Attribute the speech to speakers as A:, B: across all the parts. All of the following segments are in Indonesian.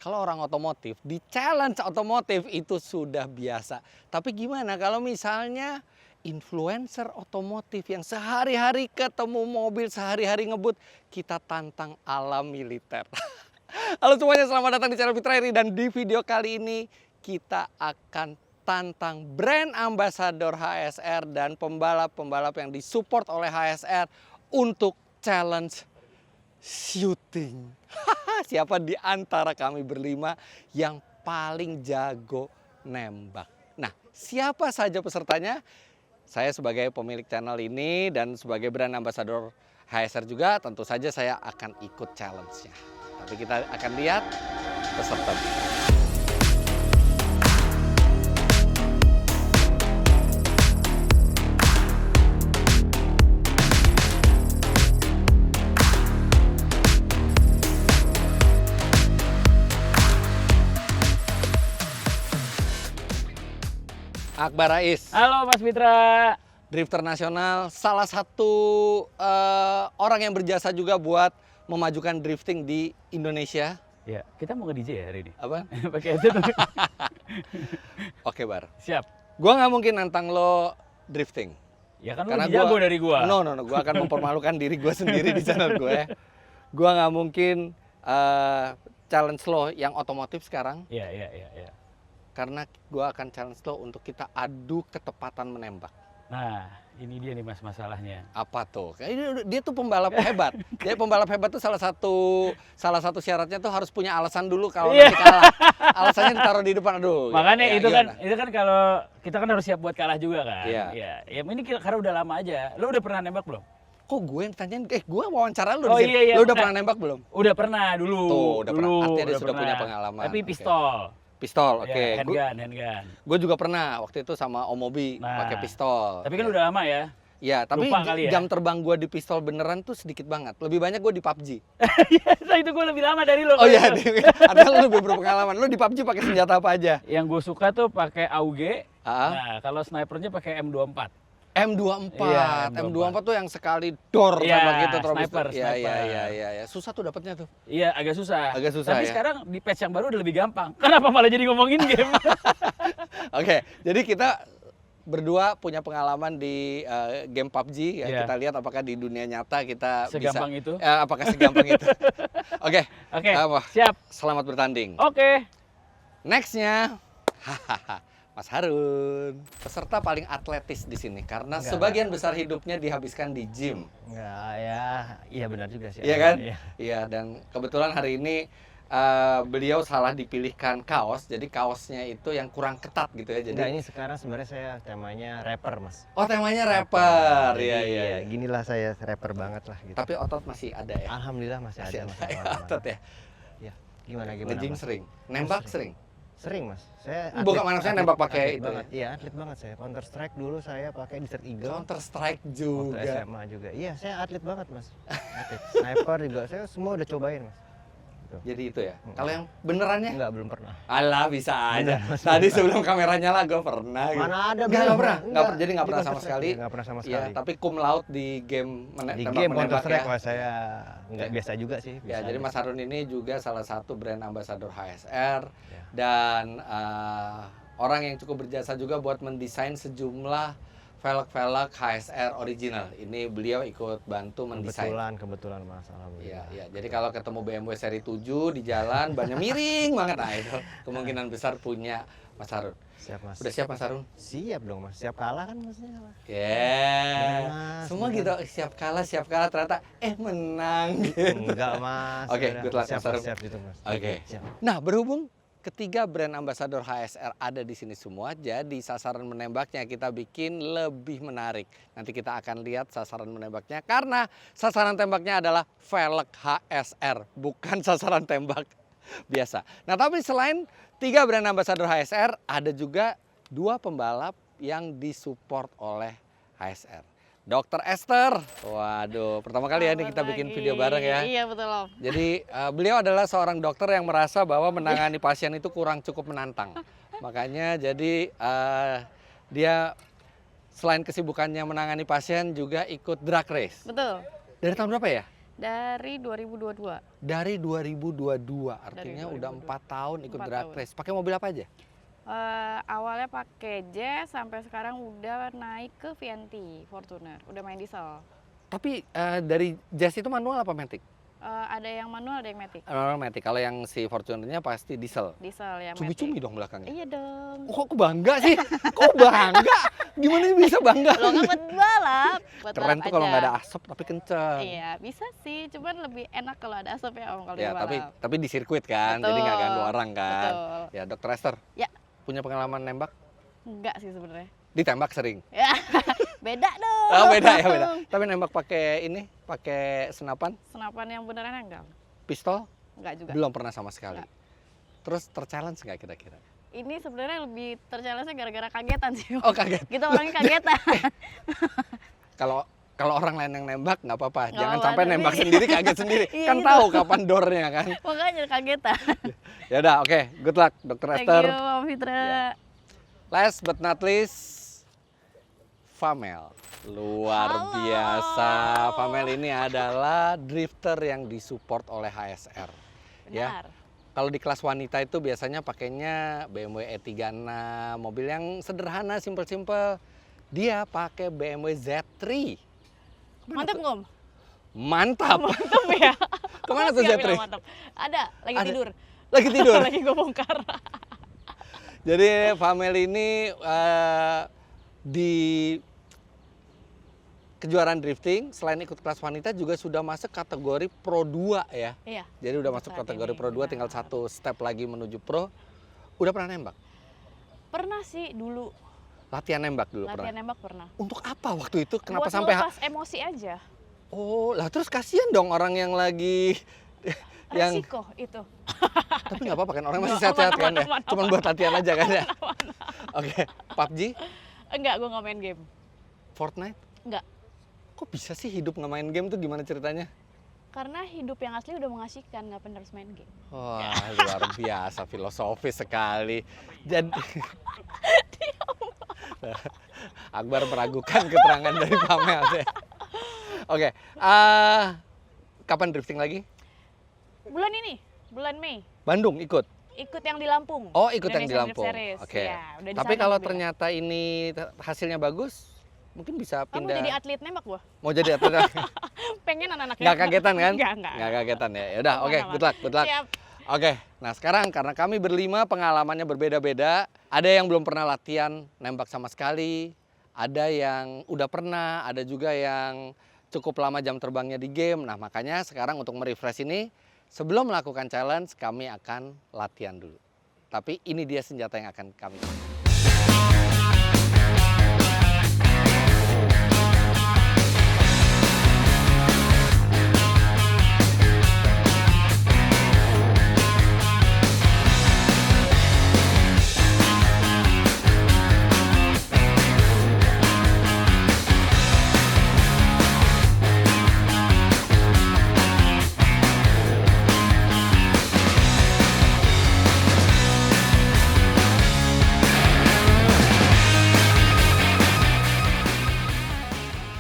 A: Kalau orang otomotif, di challenge otomotif itu sudah biasa. Tapi gimana kalau misalnya influencer otomotif yang sehari-hari ketemu mobil, sehari-hari ngebut, kita tantang ala militer. Halo semuanya, selamat datang di channel Fitra Eri, dan di video kali ini kita akan tantang brand ambassador HSR dan pembalap-pembalap yang disupport oleh HSR untuk challenge shooting. Siapa di antara kami berlima yang paling jago nembak? Nah, siapa saja pesertanya? Saya sebagai pemilik channel ini dan sebagai brand ambassador HSR juga, tentu saja saya akan ikut challenge-nya. Tapi kita akan lihat peserta. Akbar Rais.
B: Halo Mas Fitra.
A: Drifter nasional, salah satu orang yang berjasa juga buat memajukan drifting di Indonesia.
B: Ya, kita mau nge-DJ ya hari ini?
A: Apa?
B: Pakai itu tuh.
A: Oke, Bar.
B: Siap.
A: Gua nggak mungkin nantang lo drifting.
B: Ya kan
A: Karena
B: lu jago dari gua.
A: No, gua akan mempermalukan diri gua sendiri di channel gue. Gua nggak mungkin challenge lo yang otomotif sekarang.
B: Iya.
A: Karena gua akan challenge lo untuk kita adu ketepatan menembak.
B: Nah, ini dia nih Mas masalahnya.
A: Apa tuh? Dia tuh pembalap hebat. Jadi pembalap hebat tuh salah satu syaratnya tuh harus punya alasan dulu kalau nanti kalah. Alasannya ditaruh di depan. Aduh.
B: Makanya
A: ya,
B: itu kan kalau kita kan harus siap buat kalah juga kan.
A: Iya.
B: Ya ini karena udah lama aja. Lu udah pernah nembak belum?
A: Kok gue yang tanyain? Gue wawancara lu.
B: Oh
A: di sini.
B: iya.
A: Lu udah pernah nembak belum?
B: Udah pernah dulu.
A: Tuh, udah pernah. Artinya dia
B: udah
A: sudah punya
B: pernah.
A: pengalaman.
B: Tapi
A: Oke.
B: pistol.
A: Pistol, oke.
B: Ya, handgun.
A: Gue juga pernah waktu itu sama Om Mobi pakai pistol.
B: Tapi kan
A: Ya.
B: udah lama ya.
A: Ya, tapi
B: Lupa kali ya?
A: jam terbang gue di pistol beneran tuh sedikit banget. Lebih banyak gue di PUBG.
B: Nah, itu gue lebih lama dari lo.
A: Oh iya, artinya lu lebih berpengalaman. Lu di PUBG pakai senjata apa aja?
B: Yang gue suka tuh pakai AUG.
A: Ah.
B: Nah, kalau snipernya pakai M24.
A: M24.
B: Iya,
A: M24 tuh yang sekali dor
B: Iya,
A: tembak gitu terus.
B: sniper.
A: Iya. Susah tuh dapatnya tuh.
B: Iya, agak susah.
A: Agak susah,
B: Tapi
A: ya?
B: sekarang di patch yang baru udah lebih gampang. Kenapa malah jadi ngomongin game?
A: Oke, jadi kita berdua punya pengalaman di game PUBG ya.
B: Iya.
A: Kita lihat apakah di dunia nyata kita
B: Segampang
A: bisa
B: itu?
A: apakah segampang itu. Oke.
B: Oke,
A: Apa?
B: siap.
A: Selamat bertanding.
B: Oke.
A: Nextnya, Mas Harun, peserta paling atletis di sini karena
C: Enggak.
A: sebagian besar hidupnya dihabiskan di gym.
C: Enggak, ya, iya benar juga sih.
A: Iya kan?
C: Iya.
A: Iya, dan kebetulan hari ini beliau salah dipilihkan kaos, jadi kaosnya itu yang kurang ketat gitu ya. Jadi
C: Enggak, ini sekarang sebenarnya saya temanya rapper, Mas.
A: oh, temanya rapper.
C: Jadi,
A: Iya.
C: Ginilah saya rapper banget lah gitu.
A: Tapi otot masih ada ya?
C: Alhamdulillah masih ada, Mas.
A: Otot ya?
C: Ya, gimana
A: Nge-gym
C: Mas?
A: sering? Nembak sering?
C: Sering, Mas. Saya
A: Bukan, maksudnya nembak pakai
C: atlet
A: itu
C: banget. Iya, atlet banget saya. Counter Strike dulu saya pakai Desert Eagle.
A: Counter Strike
C: Waktu
A: juga.
C: SMA juga. Iya, saya atlet banget, Mas. Atlet. Sniper juga saya semua udah cobain, Mas. Gitu.
A: Jadi itu ya? Kalau yang benerannya?
C: Enggak, belum pernah.
A: Alah, bisa aja.
C: Bener, Mas.
A: Tadi sebelum kameranya lah gue pernah. Gitu.
C: Mana ada,
A: Nggak
C: belum?
A: pernah.
C: Enggak.
A: Jadi nggak
C: Di
A: pernah sama
C: Counter Strike,
A: sekali.
C: nggak pernah sama
A: Iya,
C: sekali.
A: tapi cum laude di game
C: Di
A: tembak
C: game Counter
A: menembak
C: Strike
A: ya.
C: Mas, saya nggak
A: Oke.
C: biasa juga sih.
A: Ya,
C: Bisa
A: jadi
C: aja.
A: Mas Harun ini juga salah satu brand ambassador HSR
C: Ya.
A: dan orang yang cukup berjasa juga buat mendesain sejumlah velg-velg HSR original. Ini beliau ikut bantu mendesain.
C: Kebetulan Mas,
A: Iya,
C: alhamdulillah.
A: iya. Jadi kalau ketemu BMW seri 7 di jalan bannya miring banget, nah itu kemungkinan besar punya Mas Harun.
C: Siap Mas.
A: Udah siap Mas Harun?
C: Siap dong Mas. Siap kalah kan Masnya.
A: Yeah.
C: Mas,
A: Semua
C: bener.
A: gitu, siap kalah ternyata menang gitu.
C: Enggak Mas.
A: Oke,
C: Udah,
A: good luck,
C: siap,
A: Mas Arum.
C: siap gitu Mas.
A: Oke.
C: Siap.
A: Nah, berhubung ketiga brand ambassador HSR ada di sini semua, jadi sasaran menembaknya kita bikin lebih menarik. Nanti kita akan lihat sasaran menembaknya karena sasaran tembaknya adalah velg HSR, bukan sasaran tembak biasa. Nah, tapi selain tiga brand ambassador HSR, ada juga dua pembalap yang disupport oleh HSR. Dr. Esther, waduh, pertama kali ya ini kita bikin video bareng ya.
D: Iya betul Om.
A: Jadi beliau adalah seorang dokter yang merasa bahwa menangani pasien itu kurang cukup menantang. Makanya jadi dia selain kesibukannya menangani pasien juga ikut drag race.
D: Betul.
A: Dari tahun berapa ya?
D: Dari 2022.
A: Dari 2022, artinya
D: Dari
A: udah
D: 2022.
A: 4 tahun ikut
D: 4
A: drag
D: tahun.
A: race. Pakai mobil apa aja?
D: Awalnya pakai Jazz, sampai sekarang udah naik ke VNT Fortuner, udah main diesel.
A: Tapi dari Jazz itu manual apa matic?
D: Ada yang manual, ada yang matic.
A: Manual matic. Kalau yang si Fortunernya pasti diesel.
D: Diesel ya,
A: Cumi-cumi
D: matic.
A: dong belakangnya.
D: Iya dong.
A: Kok aku bangga sih? Kok bangga? Gimana bisa bangga?
D: Lo kan buat balap, buat
A: Keren
D: balap
A: tuh kalau
D: aja.
A: nggak ada asap tapi kenceng.
D: Iya, bisa sih, cuman lebih enak kalau ada asap ya Om kalau
A: Ya,
D: di balap.
A: tapi di sirkuit kan, jadi nggak
D: Betul,
A: ganggu orang kan.
D: betul.
A: Ya, Dokter Esther.
D: Ya.
A: Punya pengalaman nembak?
D: Enggak sih sebenarnya.
A: Ditembak sering.
D: Ya, beda dong.
A: Oh, beda ya, beda. Tapi nembak pakai ini, pakai senapan,
D: Senapan yang beneran enggak?
A: pistol,
D: Enggak juga.
A: belum pernah sama sekali.
D: Nggak.
A: Terus terchallenge nggak kira-kira?
D: Ini sebenarnya lebih terchallenge gara-gara kagetan sih. Om.
A: Oh, kaget.
D: Kita orangnya kagetan.
A: Kalau kalau orang lain yang nembak nggak apa-apa,
D: Nggak
A: jangan
D: apa-apa,
A: sampai
D: tapi-
A: nembak sendiri kaget sendiri.
D: Iya,
A: Kan
D: gitu.
A: tahu kapan doornya kan.
D: Makanya kagetan.
A: Ya udah, oke. Good luck, Dokter
D: Thank
A: Esther.
D: you, Om Fitra.
A: Last but not least, Famel. Luar
D: Halo.
A: biasa. Famel ini adalah drifter yang disupport oleh HSR. Ya.
D: Benar.
A: Kalau di kelas wanita itu biasanya pakainya BMW E36, mobil yang sederhana, simple-simple. Dia pakai BMW Z3.
D: Mantap nggak, Om?
A: Mantap.
D: Mantap ya.
A: Kemana
D: Apa
A: tuh
D: sih yang
A: Z3?
D: bilang mantap? Ada, lagi
A: Ada.
D: tidur.
A: Lagi tidur.
D: Lagi gue bongkar.
A: Jadi Famel ini di kejuaraan drifting selain ikut kelas wanita juga sudah masuk kategori Pro 2 ya.
D: Iya.
A: Jadi udah
D: Untuk
A: masuk
D: saat
A: kategori
D: ini,
A: Pro 2,
D: benar.
A: tinggal satu step lagi menuju Pro. Udah pernah nembak?
D: Pernah sih dulu
A: Latihan nembak dulu
D: latihan
A: pernah.
D: nembak pernah.
A: Untuk apa waktu itu? Kenapa
D: Buat
A: sampai
D: melepas emosi aja.
A: Oh, lah terus kasihan dong orang yang lagi yang
D: Resiko itu.
A: tapi nggak apa-apa kan orang masih
D: Nggak,
A: sehat-sehat
D: aman,
A: kan ya.
D: aman,
A: Cuman buat latihan aja kan ya. Oke, PUBG,
D: Enggak, gue nggak main game.
A: Fortnite.
D: Enggak.
A: Kok bisa sih hidup nggak main game tuh gimana ceritanya?
D: Karena hidup yang asli udah mengasihkan, nggak harus main game.
A: Wah, luar biasa, filosofis sekali. Jadi Akbar meragukan keterangan dari Pamel. Oke, kapan drifting lagi?
D: Bulan ini, bulan Mei,
A: Bandung ikut.
D: ikut yang di Lampung.
A: Oh, ikut yang di
D: Indonesian
A: Lampung.
D: Drift Series.
A: Oke.
D: Ya, udah di
A: Tapi
D: sana
A: kalau
D: mobilnya.
A: ternyata ini hasilnya bagus, mungkin bisa
D: kamu
A: pindah.
D: jadi atlet nembak gua?
A: Mau jadi atlet?
D: Pengen anak-anaknya.
A: Nggak kagetan kan?
D: Enggak.
A: Nggak kagetan ya. Ya udah, oke,
D: Aman-aman.
A: good luck, good luck.
D: Siap.
A: Oke, nah sekarang karena kami berlima pengalamannya berbeda-beda. Ada yang belum pernah latihan nembak sama sekali. Ada yang udah pernah, ada juga yang cukup lama jam terbangnya di game. Nah makanya sekarang untuk merefresh ini, sebelum melakukan challenge kami akan latihan dulu. Tapi ini dia senjata yang akan kami pakai.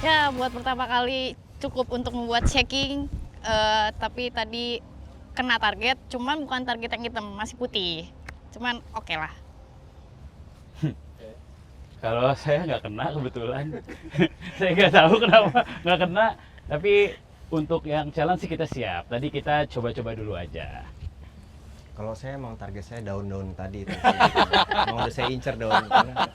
D: Ya, buat pertama kali cukup untuk membuat checking, tapi tadi kena target, cuman bukan target yang hitam, masih putih. Cuman oke lah.
B: Kalau saya nggak kena kebetulan. Saya nggak tahu kenapa nggak kena. Tapi untuk yang challenge sih kita siap. Tadi kita coba-coba dulu aja.
C: Kalau saya emang target saya daun-daun tadi itu. Mau udah saya incer daun karena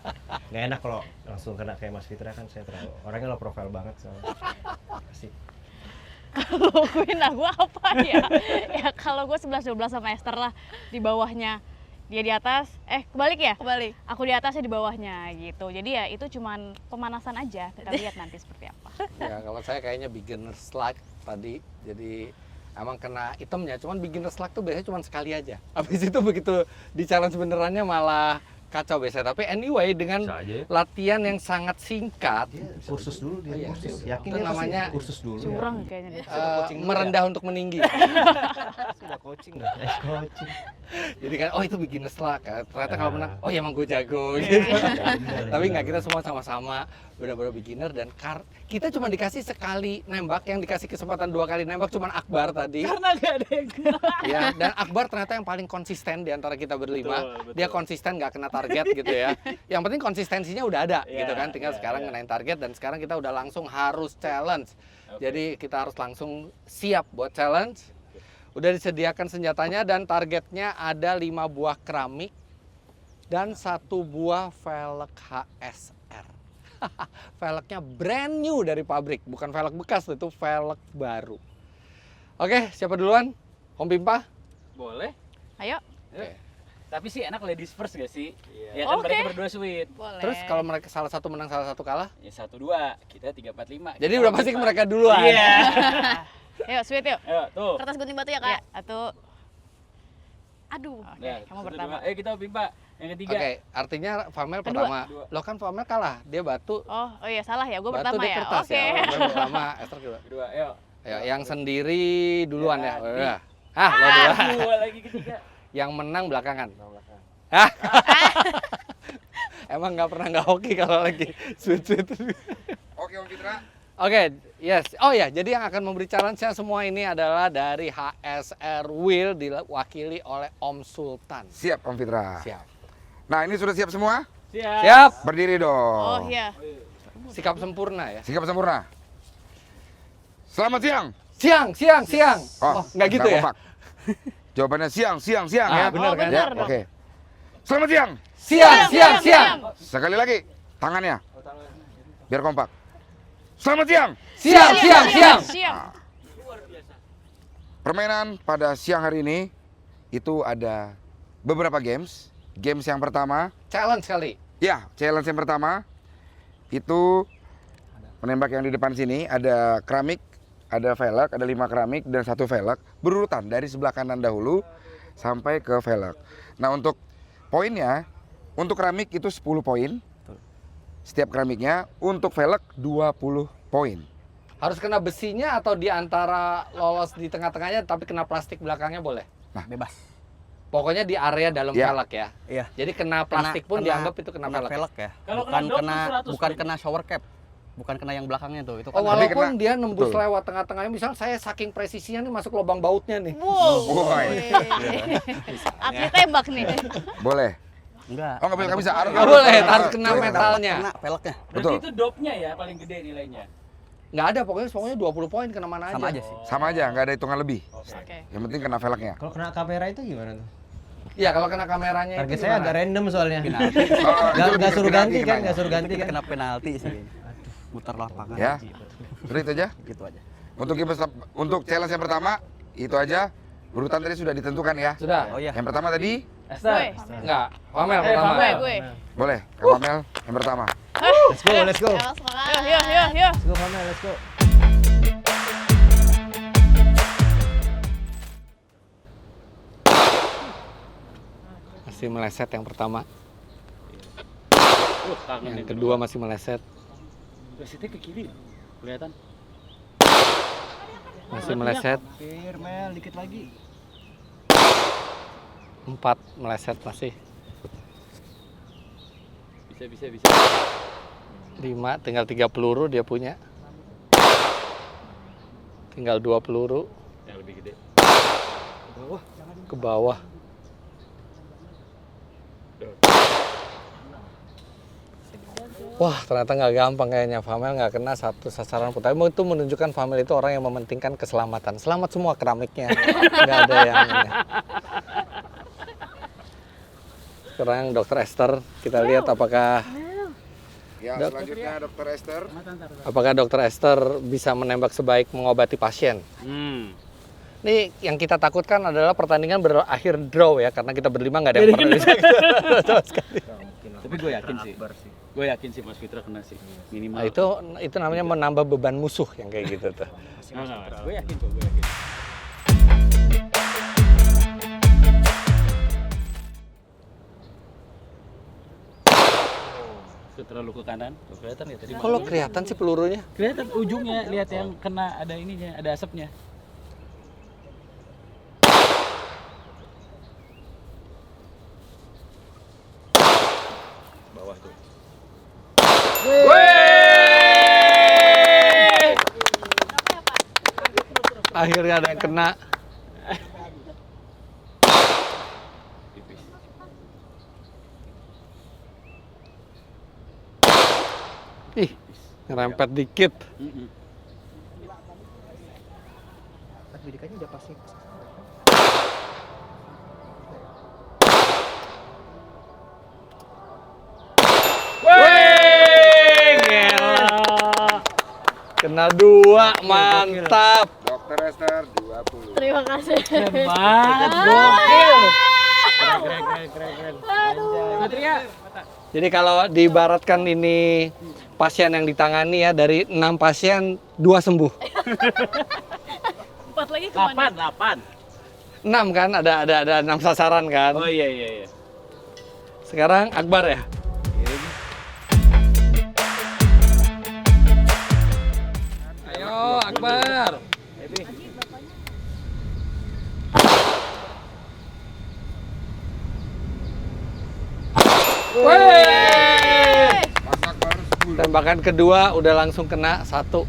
C: nggak enak kalau langsung kena kayak Mas Fitra kan saya terlalu orangnya low profile banget soalnya. Asik.
D: Kalau gue, nah gue apa ya? Ya kalau gue 11-12 sama Esther lah, di bawahnya. Dia di atas, kebalik ya? Kebalik. Aku di atasnya di bawahnya gitu. Jadi ya itu cuman pemanasan aja. Kita lihat nanti seperti apa.
A: Ya kalau saya kayaknya beginner's luck tadi, jadi emang kena itemnya. Cuman beginner's luck tuh biasanya cuma sekali aja. Habis itu begitu di challenge benerannya malah kacau biasanya. Tapi anyway dengan
B: Bisa aja ya.
A: latihan yang sangat singkat,
C: Kursus dulu dia.
A: Iya.
C: Kursus. Yakin
A: Itu
C: dia pasti
A: namanya
C: kursus dulu.
D: Curang kayaknya dia.
A: merendah untuk meninggi.
C: Sudah coaching dah. Coaching.
A: Jadi kan, oh itu beginners lah kan. Ternyata kalau menang, oh ya emang gue jago gitu. Tapi nggak, kita semua sama-sama benar-benar beginner dan kita cuma dikasih sekali nembak, yang dikasih kesempatan 2 kali nembak cuma Akbar tadi.
B: Karena nggak ada yang kena.
A: Ya, dan Akbar ternyata yang paling konsisten di antara kita berlima.
B: Betul, betul.
A: Dia konsisten nggak kena target gitu ya. Yang penting konsistensinya udah ada
B: Iya,
A: gitu kan. Tinggal
B: iya,
A: sekarang
B: iya.
A: ngenain target dan sekarang kita udah langsung harus challenge. Jadi kita harus langsung siap buat challenge. Udah disediakan senjatanya dan targetnya ada 5 buah keramik dan 1 buah velg HSR. Velgnya brand new dari pabrik, bukan velg bekas, itu velg baru. Oke, siapa duluan? Om Pimpa?
B: Boleh.
D: Ayo.
A: Oke.
B: Tapi sih enak ladies first gak sih?
C: Iya.
B: Ya kan
D: Oke.
B: mereka berdua sweet.
D: Boleh.
A: Terus kalau mereka salah satu menang, salah satu kalah,
B: Ya 1-2, kita 3-4-5.
A: jadi udah pasti mereka duluan.
B: Iya.
D: Ayo, sweet yuk.
B: Ayo, tuh.
E: Kertas gunting batu ya,
D: Ya,
E: Kak?
D: satu.
E: Aduh.
D: Oke,
B: Nah,
D: kamu
B: 1,
D: pertama.
B: 2. Ayo kita Pimpa. Yang ketiga.
A: Oke, artinya Famel
D: Kedua.
A: pertama.
B: Kedua.
A: Lo kan Famel kalah, dia batu.
D: Oh iya salah ya, gue
A: Batu
D: pertama
A: dia
D: ya.
A: kertas
D: Oke.
A: ya. Famel pertama, Esther kedua.
B: Kedua, ayo.
A: Ya, yang sendiri duluan ya.
B: Ya,
A: Udah. Ah, lo duluan.
B: Dua lagi ketiga.
A: Yang menang belakangan. Ah. Emang nggak pernah nggak hoki kalau lagi sweet.
F: Oke Om Fitra.
A: Oke, yes. Oh ya, jadi yang akan memberi challenge-nya semua ini adalah dari HSR Wheel diwakili oleh Om Sultan.
F: Siap Om Fitra.
A: Siap.
F: Nah ini sudah siap semua?
B: Siap.
A: Siap.
F: Berdiri dong.
D: Oh iya.
A: Sikap sempurna ya.
F: Sikap sempurna. Selamat siang.
A: Siang. Oh, nggak gitu ya?
F: kompak. Jawabannya siang
A: Ah,
F: ya.
A: benar kan?
F: Ya,
D: Benar dong.
F: oke. Selamat siang.
A: Siang.
F: Sekali lagi tangannya. Biar kompak. Selamat siang.
A: Siang.
D: Siap.
F: Permainan pada siang hari ini itu ada beberapa games. Games yang pertama,
A: Challenge kali.
F: ya challenge yang pertama itu menembak yang di depan sini ada keramik, ada velg, ada 5 keramik dan 1 velg berurutan dari sebelah kanan dahulu sampai ke velg. Nah untuk poinnya, untuk keramik itu 10 poin setiap keramiknya, untuk velg 20 poin.
A: Harus kena besinya atau di antara lolos di tengah-tengahnya tapi kena plastik belakangnya boleh?
G: Bebas.
A: Pokoknya di area dalam
F: Ya.
A: velg ya.
G: Iya.
A: Jadi kena plastik pun dianggap itu kena velg.
G: velg ya.
B: Kalau
G: bukan
B: kena dop
G: kena
B: tuh 100
G: bukan
B: poin.
G: kena shower cap. Bukan kena yang belakangnya tuh. Itu
A: Oh,
G: kan
F: Tapi
A: walaupun
F: kena-
A: dia nembus
F: betul.
A: lewat tengah-tengahnya, misal saya saking presisinya nih masuk lubang bautnya nih.
D: Wow.
F: Boy.
D: Atlet tembak nih.
F: Boleh.
G: enggak.
F: Oh nggak boleh, nggak bisa.
A: Nggak boleh, harus kena
F: Boleh,
A: metalnya.
G: Kena velgnya.
B: Berarti
F: Betul.
B: itu dopnya ya paling gede nilainya.
A: Nggak ada, pokoknya 20 poin kena mana
G: Sama
A: aja.
G: aja sih.
F: Sama aja, nggak ada hitungan lebih.
D: Oke.
F: Yang penting kena velgnya.
C: Kalau kena kamera itu gimana tuh?
A: Iya, kalau kena kameranya
C: Target
A: itu
C: saya
A: gimana?
C: agak random soalnya.
G: Penalti.
F: Oh, itu
C: Nggak suruh
F: penalti
C: ganti kan,
F: kenanya.
C: nggak suruh ganti
G: Kita
C: kan.
G: kena penalti sih. Muter lapangan.
F: Ya. Sudah itu aja.
G: Gitu aja.
F: Untuk challenge yang pertama itu aja. Urutan tadi sudah ditentukan ya.
A: Sudah?
G: Oh iya.
F: Yang pertama tadi
B: Esther.
A: Enggak, Pamel pertama.
B: Pamel.
D: Gue.
F: boleh, Kak Pamel yang pertama.
C: Let's go, let's go.
E: Ayo, semangat.
D: Yuk.
C: Let's go, Pamel, let's go.
A: Masih meleset yang pertama.
B: Tangan
A: Yang kedua masih meleset.
B: Wasit-nya ke kiri. Kelihatan.
A: Masih meleset.
C: Hampir, Mel, dikit lagi.
A: 4 meleset masih.
B: Bisa.
A: 5, tinggal 3 peluru dia punya. Tinggal 2 peluru
B: Yang lebih gede.
A: ke bawah. Wah, ternyata nggak gampang kayaknya. Famel nggak kena satu sasaran pun. Tapi itu menunjukkan Famel itu orang yang mementingkan keselamatan. Selamat semua keramiknya. Nggak ada yang ini. Sekarang Dokter Esther, kita lihat apakah
F: Ya,
A: Dok.
F: selanjutnya Dokter Esther.
A: Dokter Esther bisa menembak sebaik mengobati pasien. Ini yang kita takutkan adalah pertandingan berakhir draw ya, karena kita berlima nggak ada yang pernah bisa.
B: Tapi gue yakin sih. Gue yakin sih Mas Fitra kena sih. Minimal.
A: Nah, itu namanya menambah beban musuh yang kayak gitu tuh.
B: Nggak. Gue yakin kok, gue yakin. terlalu ke kanan. Tuh, kelihatan nggak tadi?
A: Kalau kelihatan sih pelurunya.
B: Kelihatan ujungnya, lihat yang kena ada ininya, ada asapnya. Bawah tuh.
A: Akhirnya ada yang kena.
B: Tipis.
A: Ih, ngerempet dikit.
C: Bidikannya udah pasti.
A: Kena 2, mantap.
F: Dokter Esther 20.
E: Terima kasih.
B: Keren banget, gokil. Keren. Satria.
A: Jadi kalau diibaratkan ini pasien yang ditangani ya, dari 6 pasien 2 sembuh.
E: 4 lagi kemana?
B: 8.
A: 6 kan, ada 6 sasaran kan.
B: Oh iya.
A: Sekarang Akbar ya. Ayo Akbar. Wih!
F: Masak baru 10.
A: Tembakan kedua udah langsung kena 1.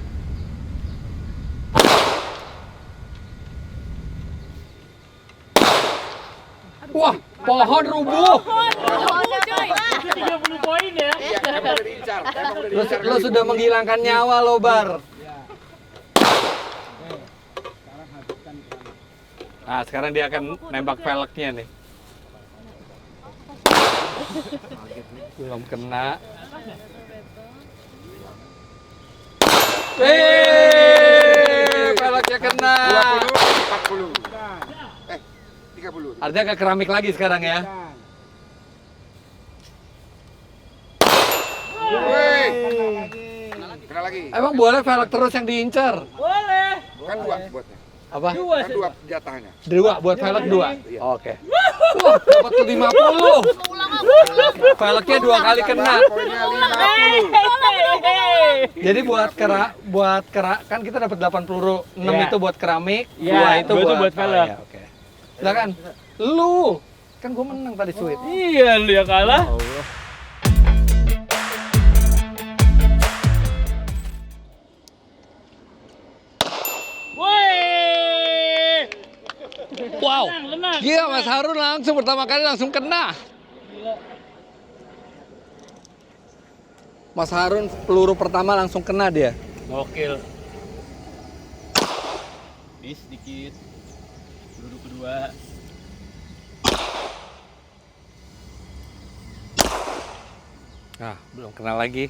A: Wah, pohon rubuh.
B: Itu 30 poin ya.
F: Iya, emang udah diincar. Emang udah
A: Lo,
F: diincar.
A: lo sudah menghilangkan nyawa lo, Bar. Nah, sekarang dia akan nembak velgnya nih. Belum kena. Wih, velgnya kena.
F: 20, 40. 30.
A: Artinya ke keramik lagi sekarang ya.
F: Wih. Kena lagi.
A: Emang boleh velg terus yang diincar?
B: Boleh.
F: Kan 2 buatnya.
A: Apa?
F: Kan 2 jatahnya.
A: 2 buat velg 2.
F: Iya.
A: Oke. Wah, dapat tuh 50. Velgnya 2 kali kena.
F: Poinnya 50.
A: Jadi buat kerak kan kita dapat 8 peluru. 6
B: Iya.
A: itu buat keramik,
B: Iya,
A: 2 itu
B: dua itu
A: buat
B: buat velg.
A: Oh, iya, oke. Silakan. Lu kan gue menang tadi sweet.
B: Iya, lu yang kalah. Woi.
A: Wow.
B: Tenang.
A: Gila Mas Harun langsung pertama kali langsung kena. Mas Harun peluru pertama langsung kena dia.
B: Gokil. Bis dikit. Peluru kedua.
A: Nah, belum kena lagi.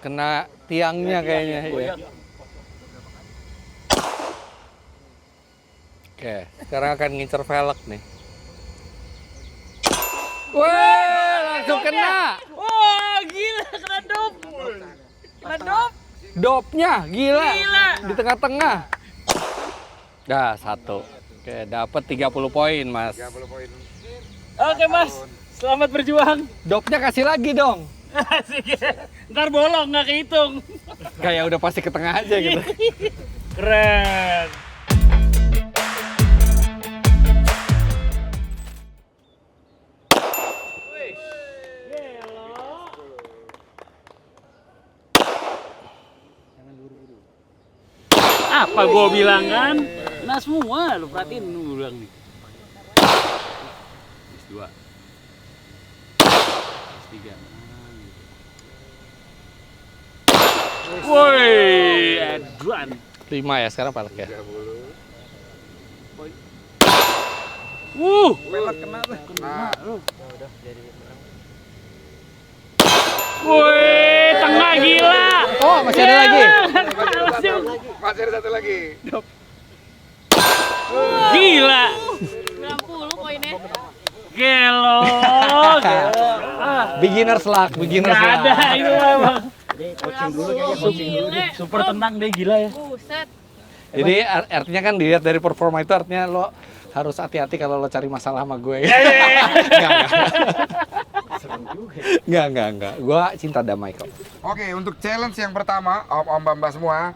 A: Kena tiangnya kayaknya. Ya.
B: Goyang.
A: Oke, sekarang akan ngincer velg nih. Wah, langsung kena.
B: Wah, gila kena dop. Kena dop.
A: Dopnya gila. Di tengah-tengah. Dah, 1. Oke, dapat 30 poin, Mas.
F: 30 poin.
B: Oke, Mas. Selamat berjuang.
A: Dopnya kasih lagi dong.
B: Asik ya. Ntar bolong, nggak kehitung.
A: Kayak udah pasti ke tengah aja gitu.
B: Keren. Apa gua bilang kan? Nah semua, lu perhatiin lu bilang nih. S2. S3. Woi, Adwan.
A: 5 ya sekarang palak ya.
F: Nah,
B: Woi, tengah gila.
A: Oh, masih ada lagi.
F: masih ada 1 lagi.
B: Gila.
E: 90 poinnya.
B: Gelo.
A: Beginner's luck, beginner's
B: Nggak
A: luck.
B: ada itu emang.
E: Gile.
B: Super tenang deh gila ya.
E: Buset.
A: Jadi artinya kan dilihat dari performa itu artinya lo harus hati-hati kalau lo cari masalah sama gue.
B: Iya.
A: Enggak. Enggak. Gua cinta damai kok.
F: Oke, untuk challenge yang pertama, Om Bamba semua,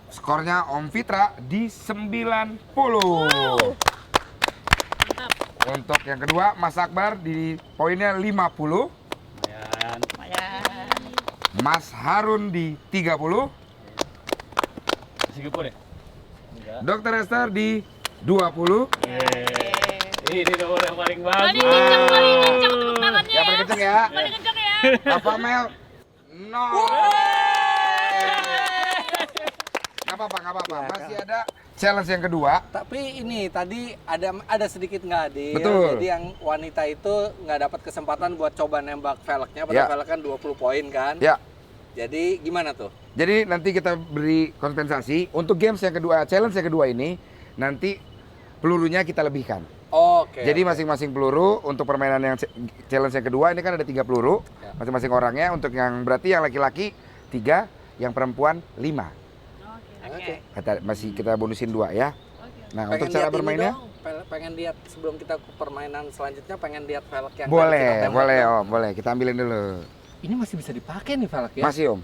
F: skornya Om Fitra di 90. Untuk yang kedua, Mas Akbar di poinnya 50. Mas Harun di 30.
B: Masih gepur ya?
F: Dokter Esther di 20.
B: Ini nomor yang paling
D: Paling
B: bagus.
D: kenceng tepuk tangannya
F: Yang
D: ya.
F: paling kenceng ya.
D: Paling kenceng ya.
F: Apa Mel? 0. Nggak apa-apa. Masih ada challenge yang kedua.
A: Tapi ini tadi ada sedikit nggak adil.
F: Betul.
A: Jadi yang wanita itu nggak dapat kesempatan buat coba nembak velgnya. Padahal
F: Ya.
A: velg kan 20 poin kan.
F: Ya.
A: Jadi gimana tuh?
F: Jadi nanti kita beri kompensasi untuk games yang kedua, challenge yang kedua ini nanti pelurunya kita lebihkan.
A: Oke.
F: Jadi masing-masing peluru untuk permainan yang challenge yang kedua ini kan ada 3 peluru
A: Ya.
F: masing-masing orangnya. Untuk yang berarti yang laki-laki 3, yang perempuan 5.
A: Oke.
F: Masih kita bonusin 2 ya. Nah,
A: Pengen
F: untuk cara
A: lihat ini
F: bermainnya
A: dong, pengen lihat sebelum kita ke permainan selanjutnya, pengen lihat velg yang tadi kita
F: boleh,
A: tembak
F: boleh
A: dong.
F: Om, boleh. Kita ambilin dulu.
A: Ini masih bisa dipakai nih velg ya?
F: Masih Om,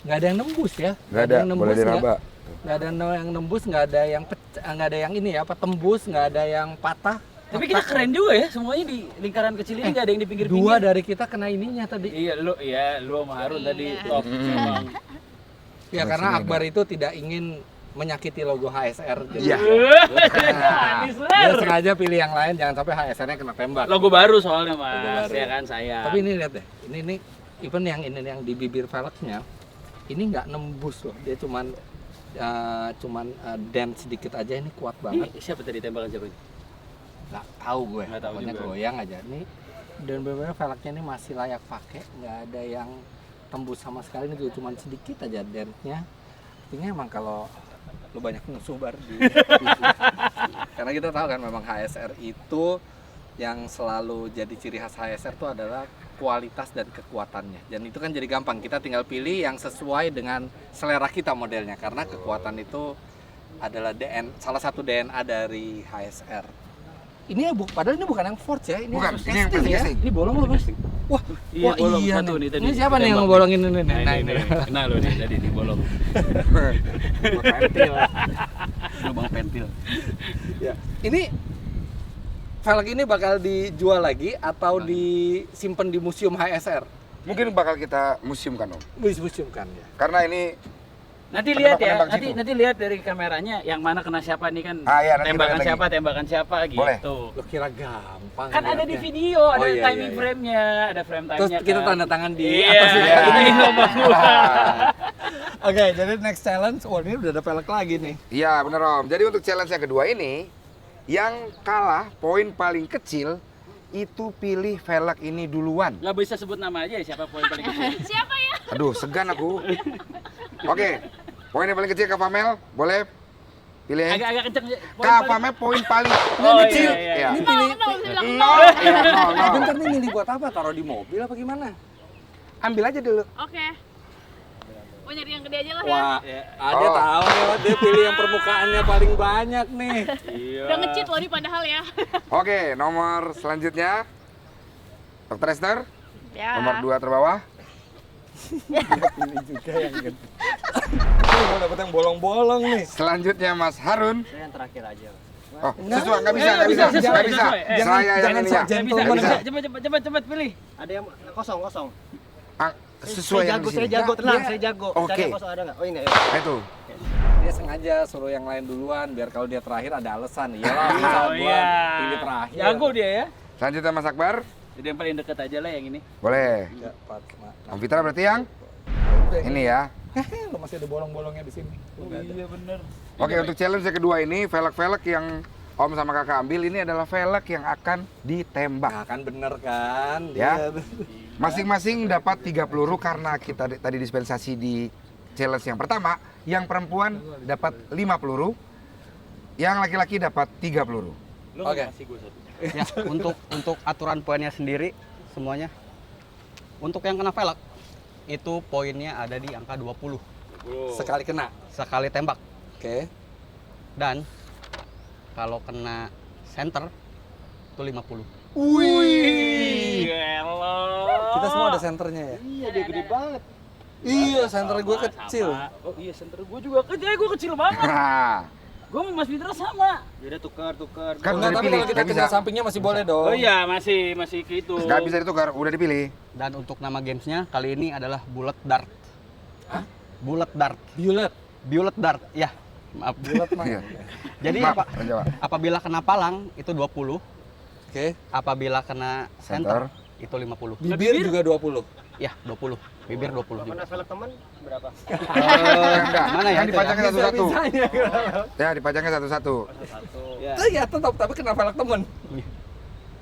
A: Nggak ada yang nembus ya?
F: nggak ada,
A: yang
F: boleh diraba.
A: Nggak ada yang nembus, nggak ada yang nggak ada yang ini ya, apa tembus, nggak ada yang patah.
E: Tapi kita keren juga ya, semuanya di lingkaran kecil ini nggak ada yang di pinggir-pinggir.
A: Dua dari kita kena ininya tadi.
B: Iya, lu sama Harun tadi top memang.
A: Ya
F: Masih
A: karena
F: ada.
A: Akbar itu tidak ingin menyakiti logo HSR. Jadi
F: Iya.
B: Manis
A: dia
B: ler.
A: sengaja pilih yang lain, jangan sampai HSR-nya kena tembak.
E: Logo baru soalnya
A: Logo
E: Mas,
A: baru.
E: ya kan saya.
A: Tapi ini lihat deh, ini even yang di bibir velgnya, ini nggak nembus loh, dia cuman dent sedikit aja, ini kuat banget.
E: Ini siapa tadi tembakan siapa ini?
A: Nggak tahu gue,
B: Nggak tahu
A: pokoknya
B: juga.
A: goyang aja nih. Dan benar-benar velgnya ini masih layak pakai, nggak ada yang tembus sama sekali, ini cuma sedikit aja dentnya. Artinya emang kalau lu banyak musuh baru di karena kita tahu kan memang HSR itu yang selalu jadi ciri khas HSR itu adalah kualitas dan kekuatannya. Dan itu kan jadi gampang, kita tinggal pilih yang sesuai dengan selera kita modelnya, karena kekuatan itu adalah salah satu DNA dari HSR. Ini padahal ini bukan yang forge ya, ini
F: Bukan,
A: harus
F: ini yang
A: casting ya.
F: casting.
A: Ini bolong loh, Mas. Wah,
B: Iya,
A: wah
B: bolong
A: iya
B: satu nih tadi.
A: Ini siapa nih yang
B: Ditembak
A: ngebolongin ini nih?
B: Nah,
A: Nah,
B: ini. Kena lu nih tadi di bolong.
A: Buat pentil.
G: Lubang pentil.
A: Ya. Ini velg ini bakal dijual lagi atau disimpan di museum HSR?
F: Mungkin bakal kita museumkan Om.
A: Museum kan ya.
F: Karena ini
B: Nanti lihat ya,
F: Penembak situ.
B: nanti lihat dari kameranya yang mana kena siapa nih kan.
F: Ah, iya, nanti
B: tembakan
F: lihat lagi.
B: tembakan siapa gitu.
F: Boleh.
A: Lo kira gampang?
B: Kan ada di
A: lihatnya?
B: video, ada
A: Oh, iya,
B: timing
A: iya.
B: frame-nya, ada frame
A: Terus
B: time-nya.
A: kita
B: kan.
A: tanda tangan di
B: Iya,
A: atas ya.
B: ini sama gua.
A: Oke, jadi next challenge. Wah, ini udah ada velg lagi nih.
F: Iya bener Om. Jadi untuk challenge yang kedua ini, yang kalah poin paling kecil itu pilih velg ini duluan.
B: Nggak bisa sebut nama aja ya siapa poin paling kecil.
D: Siapa ya?
F: Aduh, segan aku. Oke, poin yang paling kecil Kak Pamel, boleh pilih.
B: Agak kenceng.
F: Kak Pamel poin paling
B: Oh,
F: kecil.
B: iya, iya.
F: Ya.
A: Ini pilih.
D: Kenapa bisa bilang
F: Nol, iya, nol, nol.
A: Bentar nih, milih buat apa? Taruh di mobil apa gimana? Ambil aja dulu.
D: Oke. Mau nyari yang gede aja lah ya.
A: Wah,
B: Ya.
A: dia
F: Oh.
A: tahu nih, dia pilih yang permukaannya paling banyak nih.
B: Iya.
D: Udah ngecit loh nih padahal ya.
F: Oke, nomor selanjutnya Dr. Esther,
D: Ya.
F: nomor 2 terbawah.
A: Ini juga yang gede. Mau dapet yang bolong-bolong nih.
F: Selanjutnya Mas Harun.
G: Saya yang terakhir aja.
F: Oh, sesuai, nggak bisa,
B: Eh,
F: nggak bisa,
B: sesuai,
F: nggak bisa.
B: sesuai. Eh,
F: Saya yang
A: jangan
F: ini
A: sok
F: ya.
A: gentleman.
B: Bisa,
F: Nggak bisa.
B: Cepet pilih.
G: Ada yang kosong.
F: Ah, sesuai
G: Saya
F: yang
G: jago,
F: di
G: saya
F: sini.
G: jago, tenang,
A: Dia-
G: saya jago.
F: Oke.
G: Cari yang kosong ada nggak? Oh ini.
F: Nah, itu.
A: Dia sengaja suruh yang lain duluan biar kalau dia terakhir ada alasan. Iyalah, bisa
B: Oh
A: gua
B: iya.
A: pilih terakhir.
B: Jago dia ya.
F: Selanjutnya Mas Akbar.
B: Jadi yang paling dekat aja lah yang ini.
F: Boleh.
A: Enggak, 4, 5.
F: Om Fitra berarti yang ini ya.
A: Lo masih ada bolong-bolongnya di sini. Udah ada.
B: Iya bener.
F: Oke, untuk challenge yang kedua ini, velg-velg yang Om sama Kakak ambil ini adalah velg yang akan ditembak.
A: Nah, kan bener kan?
F: Ya.
A: Dia-
F: Masing-masing dapat 3 peluru karena kita tadi dispensasi di challenge yang pertama. Yang perempuan dapat 5 peluru. Yang laki-laki dapat 3 peluru.
A: Oke.
G: Ya, untuk aturan poinnya sendiri semuanya. Untuk yang kena velg itu poinnya ada di angka 20
A: Sekali kena.
G: sekali tembak.
A: Oke.
G: Dan kalau kena center itu 50.
A: Wih.
B: Gelo.
A: Kita semua ada senternya ya?
C: Iya, dia gede banget.
A: Iya, senter gue kecil.
B: Oh iya, center gue juga kecil. Gue kecil banget.
F: Nah,
B: Gue sama Mas Fitra sama.
C: Jadi tukar.
F: kan
A: Enggak,
F: udah
A: tapi
F: dipilih,
A: kalau kita
F: nggak
A: kena
F: bisa.
A: sampingnya masih boleh dong.
B: Oh iya, masih gitu.
F: Nggak bisa ditukar, udah dipilih.
G: Dan untuk nama gamesnya kali ini adalah Bullet Dart. Bullet Dart.
A: Violet.
G: Bullet Dart. Ya, maaf.
A: Violet mah.
F: Iya.
G: Jadi
F: Maaf, Jawa.
G: apabila kena palang itu 20,
A: Oke.
G: apabila kena
F: Center.
G: center itu 50.
A: Bibir juga 20.
G: Ya, 20. Bibir 20 juga.
C: velg teman berapa?
F: Enggak,
G: mana ya
F: kan
G: itu
F: dipajangnya
G: ya?
F: satu-satu. Ya, dipajangnya satu-satu.
A: Iya tetap, tapi kena velg temen.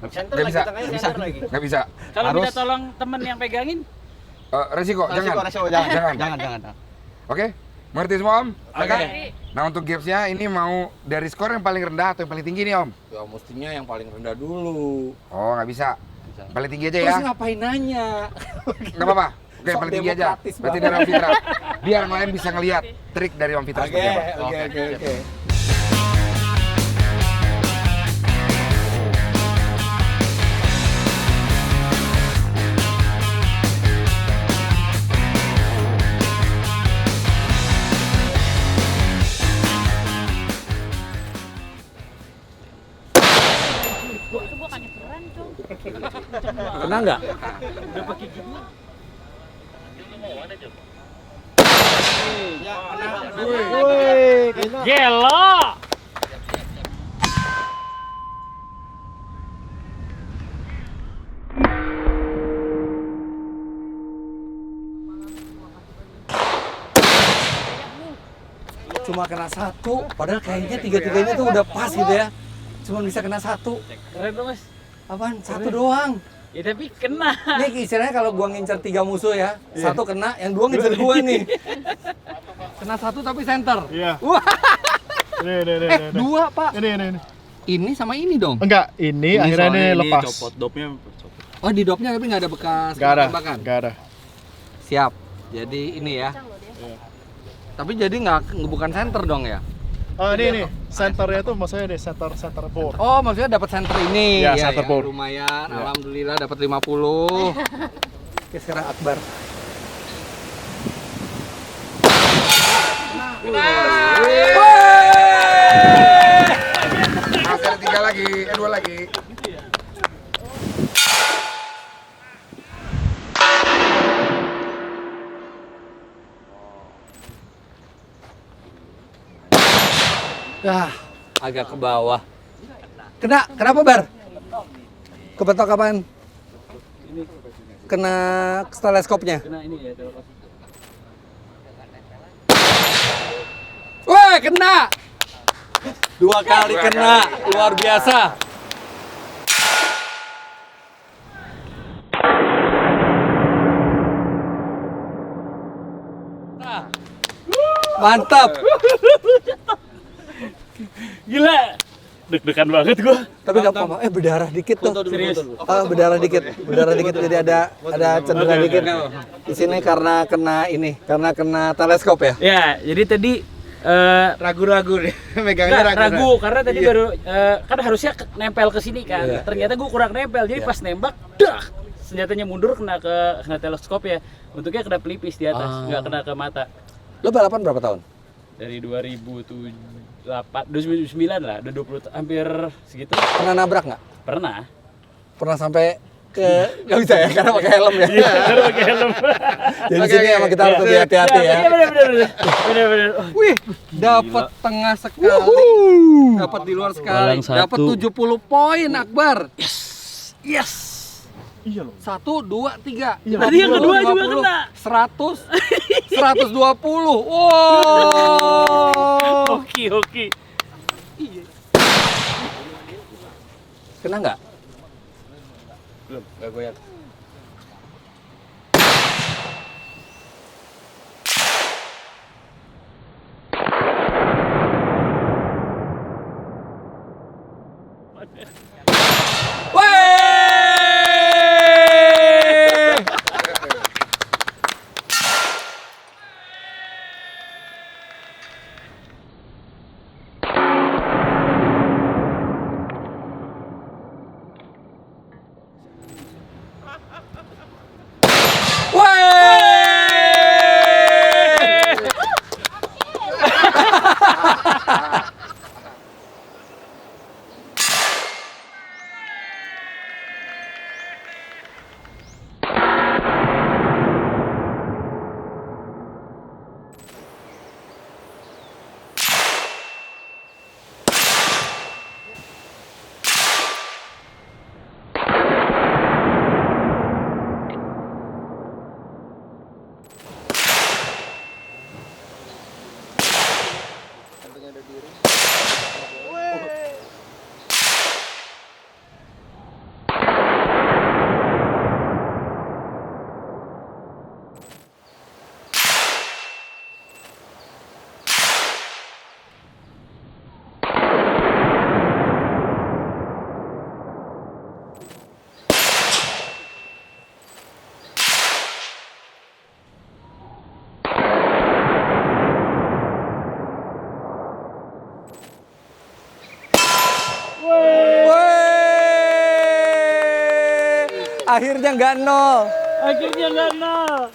C: Center
F: Nggak
C: lagi,
F: bisa.
C: tangannya
G: Bisa.
C: center lagi.
F: Nggak bisa.
B: Kalau
G: Harus-
B: minta tolong temen yang pegangin,
F: Resiko, jangan.
G: Resiko, jangan.
F: Jangan.
G: Jangan.
F: Oke, mengerti semua Om?
A: Oke.
F: Nah untuk gamesnya ini mau dari skor yang paling rendah atau yang paling tinggi nih Om?
A: Ya mestinya yang paling rendah dulu.
F: Oh nggak bisa. Paling tinggi aja ya.
A: Terus ngapain nanya?
F: Nggak apa-apa. Oke
A: Sok
F: paling tinggi aja.
A: demokratis
F: Berarti
A: banget.
F: dari Om Fitra. Biar yang lain bisa ngelihat trik dari Om Fitra seperti apa.
A: Oke.
D: Itu bukan beneran, Cung.
A: Kena nggak?
B: gelo.
A: Cuma kena satu, padahal kayaknya tiga-tiganya tuh udah pas gitu ya. Cuma bisa kena satu.
B: Keren tuh Mas.
A: Apaan? Satu doang.
B: Ya tapi kena.
A: Ini istilahnya kalau gua ngincer 3 musuh ya, satu kena, yang 2 ngincer gua nih. Kena satu tapi center.
H: Iya.
A: Wah,
H: Ini.
A: 2 Pak.
H: Ini.
A: Ini sama ini dong.
H: Enggak, ini akhirnya
E: soalnya
H: ini lepas.
E: Copot dopnya copot.
A: Oh, di dopnya tapi nggak ada bekas
H: Enggak ada.
A: tembakan.
H: Enggak ada.
A: Siap. Jadi ini ya. Tapi jadi nggak bukan center dong ya?
H: Oh, ini. Senternya tuh maksudnya ini center board.
A: Oh, maksudnya dapat center ini.
H: Ya, center board.
A: Lumayan,
H: Ya.
A: alhamdulillah dapat 50. Oke, sekarang Akbar.
F: Masih ada 3 lagi, 2 lagi.
A: Agak ke bawah. Kenapa Bar? Kebetok apaan? Kena teleskopnya.
E: Kena ini ya kalau
A: Wah, kena! 2 kali kena, luar biasa. Mantap.
B: Gila. Deg-degan banget gua.
A: Tapi nggak apa-apa. Berdarah dikit tuh.
B: Serius.
A: Berdarah dikit. Jadi ada cedera dikit. Di sini karena kena teleskop ya.
B: Ya, jadi tadi
C: Ragu-ragu nih, megangnya
B: Nggak, ragu karena tadi baru kan harusnya nempel ke sini kan.
A: Iya.
B: Ternyata gue kurang nempel. Jadi pas nembak, dah senjatanya mundur kena teleskop ya. Bentuknya kena pelipis di atas, nggak kena ke mata.
A: Lo balapan berapa tahun?
B: Dari 2009 lah, udah 20 hampir segitu.
A: Pernah nabrak nggak?
B: Pernah.
A: Pernah sampai ke nggak bisa ya karena pakai helm ya.
B: Baru pakai helm.
A: Jadi sini emang kita harus lebih hati-hati ya.
B: Iya benar.
A: Wih, dapat tengah sekali. Dapat di luar sekali.
E: Walang satu.
A: Dapat 70 poin Akbar.
B: Yes.
H: Iya loh.
A: 1 2 3.
B: Tadi yang kedua juga kena.
A: 100 120. Wow.
B: Oke.
A: Kena nggak? Belum, nggak goyang. Wey! Akhirnya nggak nol.
B: Akhirnya nggak nol.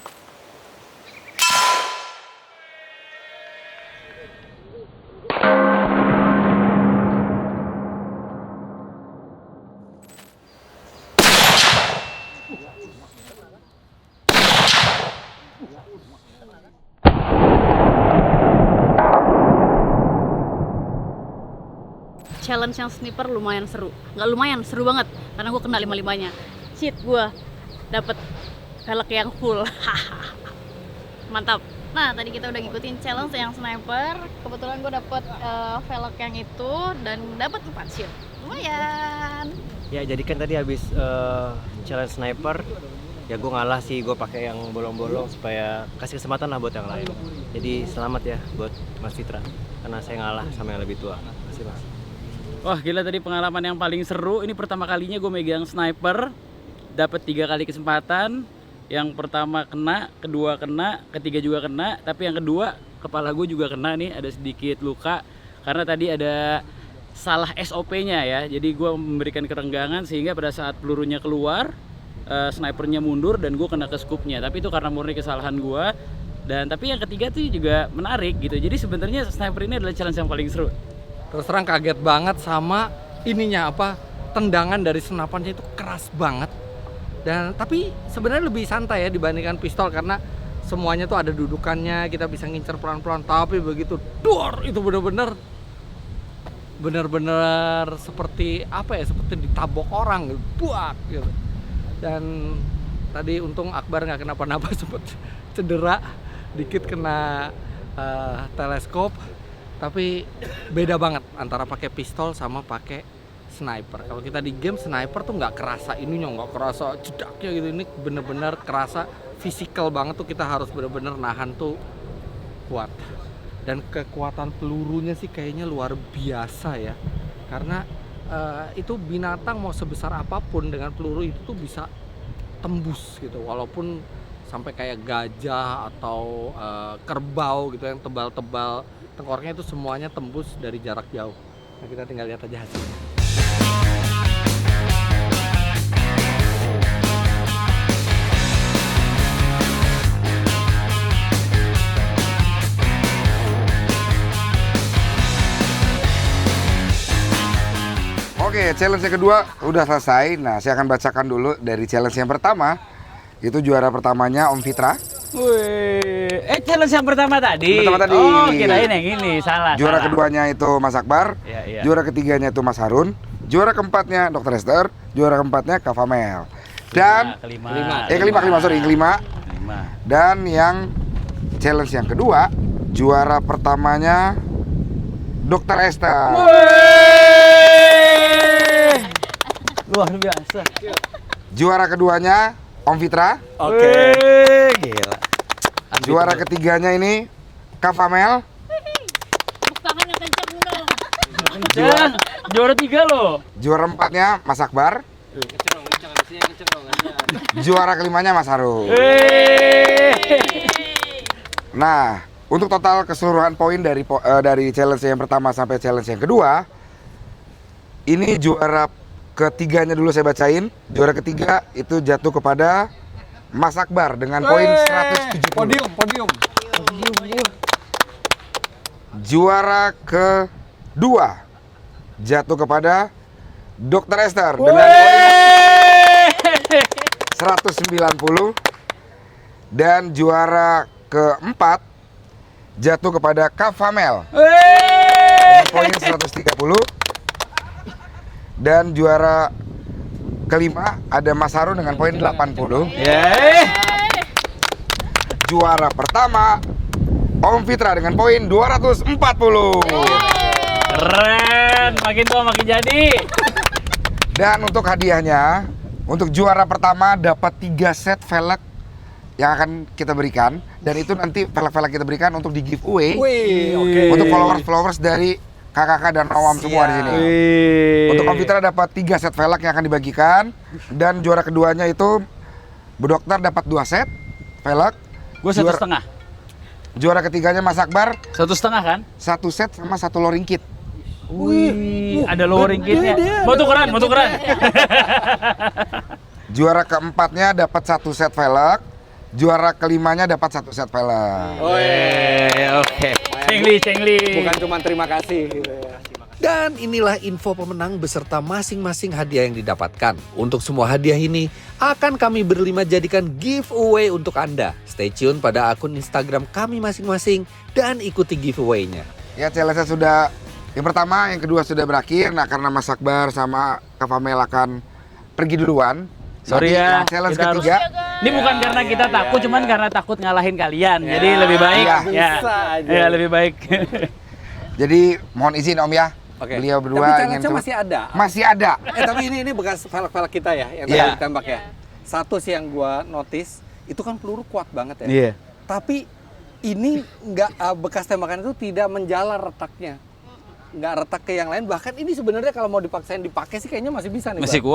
D: Challenge yang sniper lumayan seru. Nggak lumayan, seru banget. Karena gue kena 5-5-nya. Cheat gue. Dapet velg yang full. Mantap. Nah, tadi kita udah ngikutin challenge yang sniper. Kebetulan gue dapet velg yang itu dan dapet 4 shield. Lumayan.
C: Ya jadi kan tadi habis challenge sniper, ya gue ngalah sih, gue pakai yang bolong-bolong supaya kasih kesempatan lah buat yang lain. Jadi selamat ya buat Mas Fitra, karena saya ngalah sama yang lebih tua. Makasih Mas.
B: Wah gila, tadi pengalaman yang paling seru. Ini pertama kalinya gue megang sniper, dapat 3 kali kesempatan. Yang pertama kena, kedua kena, ketiga juga kena. Tapi yang kedua kepala gue juga kena nih, ada sedikit luka karena tadi ada salah SOP-nya ya. Jadi gue memberikan kerenggangan sehingga pada saat pelurunya keluar, snipernya mundur dan gue kena ke scoopnya. Tapi itu karena murni kesalahan gue. Dan tapi yang ketiga tuh juga menarik gitu. Jadi sebenarnya sniper ini adalah challenge yang paling seru.
A: Terus terang kaget banget sama ininya tendangan dari senapannya itu keras banget. Dan tapi sebenarnya lebih santai ya dibandingkan pistol karena semuanya tuh ada dudukannya, kita bisa ngincer pelan-pelan. Tapi begitu dor itu bener-bener seperti seperti ditabok orang gitu, buak gitu. Dan tadi untung Akbar nggak kenapa-napa, sempet cedera dikit kena teleskop. Tapi beda banget antara pakai pistol sama pakai sniper. Kalau kita di game sniper tuh nggak kerasa ininya, nggak kerasa jedaknya gitu. Ini bener-bener kerasa fisikal banget tuh, kita harus bener-bener nahan tuh kuat. Dan kekuatan pelurunya sih kayaknya luar biasa ya. Karena itu binatang mau sebesar apapun dengan peluru itu tuh bisa tembus gitu. Walaupun sampai kayak gajah atau kerbau gitu yang tebal-tebal, tengkoraknya itu semuanya tembus dari jarak jauh. Nah, kita tinggal lihat aja hasilnya.
F: Oke, challenge yang kedua udah selesai. Nah, saya akan bacakan dulu dari challenge yang pertama. Itu juara pertamanya Om Fitra.
B: Wih, challenge yang pertama tadi.
F: Pertama tadi.
B: Oh, kirain yang ini, salah.
F: Juara
B: salah.
F: keduanya itu Mas Akbar.
B: Iya.
F: Juara ketiganya itu Mas Harun. Juara keempatnya Dr. Esther. Juara keempatnya Kak Famel. Dan
B: kelima.
F: kelima. Dan yang challenge yang kedua, juara pertamanya Dr. Esther.
B: Luar biasa.
F: Juara keduanya Om Fitra.
A: Oke. Gila.
F: Juara ketiganya ini Kak Famel.
D: Tepuk tangan yang kenceng dong.
B: Kencang. Juara 3 loh.
F: Juara empatnya Mas Akbar. Juara kelimanya Mas Harun. Nah, untuk total keseluruhan poin dari challenge yang pertama sampai challenge yang kedua, ini juara ketiganya dulu saya bacain. Juara ketiga itu jatuh kepada Mas Akbar dengan poin 170.
A: Podium.
F: Juara kedua jatuh kepada Dr. Esther dengan poin 190. Dan juara keempat jatuh kepada Kak Famel dengan poin 130. Dan juara kelima ada Mas Harun dengan poin 80. Juara pertama Om Fitra dengan poin 240.
B: Keren, makin tua makin jadi.
F: Dan untuk hadiahnya, untuk juara pertama dapat 3 set velg yang akan kita berikan. Dan itu nanti velg-velg kita berikan untuk di giveaway. Untuk followers dari kakak-kakak dan awam semua di sini. Untuk Om Fitra dapat 3 set velg yang akan dibagikan. Dan juara keduanya itu Bu Dokter dapat 2 set velg.
B: Gue 1,5.
F: Juara ketiganya Mas Akbar
B: 1,5 kan?
F: 1 set sama 1 loring kit.
B: Wih, ada lowering kitnya. Mau tukeran.
F: Juara keempatnya dapat 1 set velg, juara kelimanya dapat 1 set velg.
B: Oke. Cengli.
A: Bukan cuma terima kasih gitu ya. Dan inilah info pemenang beserta masing-masing hadiah yang didapatkan. Untuk semua hadiah ini akan kami berlima jadikan giveaway untuk Anda. Stay tune pada akun Instagram kami masing-masing dan ikuti giveaway-nya.
F: Ya, challenge sudah yang pertama, yang kedua sudah berakhir. Nah, karena Mas Akbar sama Kak Famel akan pergi duluan.
B: Sorry
F: Jadi,
B: ya,
F: challenge
B: kita
F: ketiga.
B: Ini bukan karena kita takut, cuman karena takut ngalahin kalian. Jadi lebih baik.
F: Iya.
B: Ya, lebih baik.
F: Jadi mohon izin Om ya.
A: Oke.
F: Beliau berdua
A: Tapi
F: ingin
A: challenge-nya masih ada.
F: Masih ada.
A: Tapi ini bekas velg-velg kita ya yang
F: Iya.
A: tadi ditembak ya. Satu sih yang gua notice, itu kan peluru kuat banget ya.
B: Iya.
A: Tapi ini bekas tembakan itu tidak menjalar retaknya. Nggak retak ke yang lain, bahkan ini sebenarnya kalau mau dipaksain dipakai sih kayaknya masih bisa nih.
B: Masih
A: Bang.